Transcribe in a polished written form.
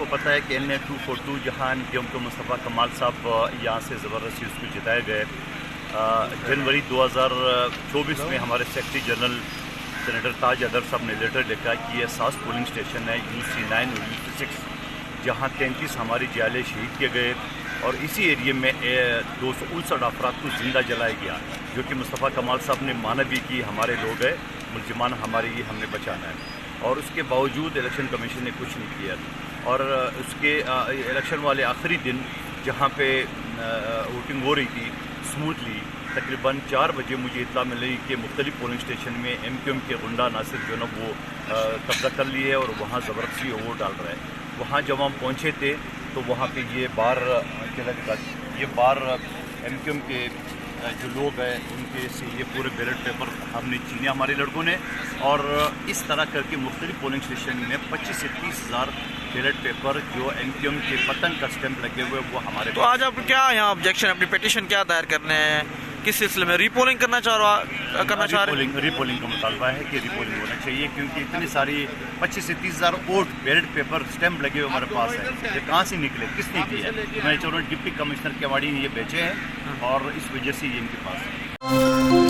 کو پتہ ہے کہ NA-242 جہاں MKM کے مصطفیٰ کمال صاحب یہاں سے زبردستی اس کو جتائے گئے. جنوری 2024 میں ہمارے سیکرٹری جنرل سینیٹر تاج اظہر صاحب نے لیٹر لکھا کہ یہ ساس پولنگ اسٹیشن ہے UC9 اور UC6 جہاں 33 ہماری جالے شہید کیے گئے اور اسی ایریے میں 259 افراد کو زندہ جلایا گیا, جو کہ مصطفیٰ کمال صاحب نے مانا بھی کہ ہمارے لوگ ہیں, ملزمان ہمارے یہ ہم نے بچانا ہے, اور اس کے باوجود الیکشن کمیشن نے کچھ نہیں کیا. اور اس کے الیکشن والے آخری دن جہاں پہ ووٹنگ ہو رہی تھی اسموتھلی, تقریباً 4 بجے مجھے اطلاع ملی کہ مختلف پولنگ اسٹیشن میں MKM کے غنڈہ ناصر جو نا وہ قبضہ کر لیے اور وہاں زبردستی ووٹ ڈال رہا ہے. وہاں جب ہم پہنچے تھے تو وہاں پہ یہ بار MKM کے جو لوگ ہیں ان کے سے یہ پورے بیلٹ پیپر ہم نے چھینے ہمارے لڑکوں نے, اور اس طرح کر کے مختلف پولنگ اسٹیشن میں 25 سے 30 ہزار بیلٹ پیپر جو MKM کے پتنگ کا اسٹیمپ لگے ہوئے وہ ہمارے. تو آج آپ کیا یہاں آبجیکشن اپنی پیٹیشن کیا دائر کرنے ہیں, کس سلسلے میں ری پولنگ کرنا چاہ رہے ہیں؟ ری پولنگ کا مطالبہ ہے کہ ری پولنگ ہونا چاہیے, کیونکہ اتنی ساری 25 سے 30 ہزار ووٹ بیلٹ پیپر اسٹیمپ لگے ہوئے ہمارے پاس ہیں, یہ کہاں سے نکلے, کس نے کیا ہے؟ میں چاہ رہا ہوں ڈپٹی کمشنر کیواڑی نے یہ بیچے ہیں اور اس وجہ سے یہ ان کے پاس ہے.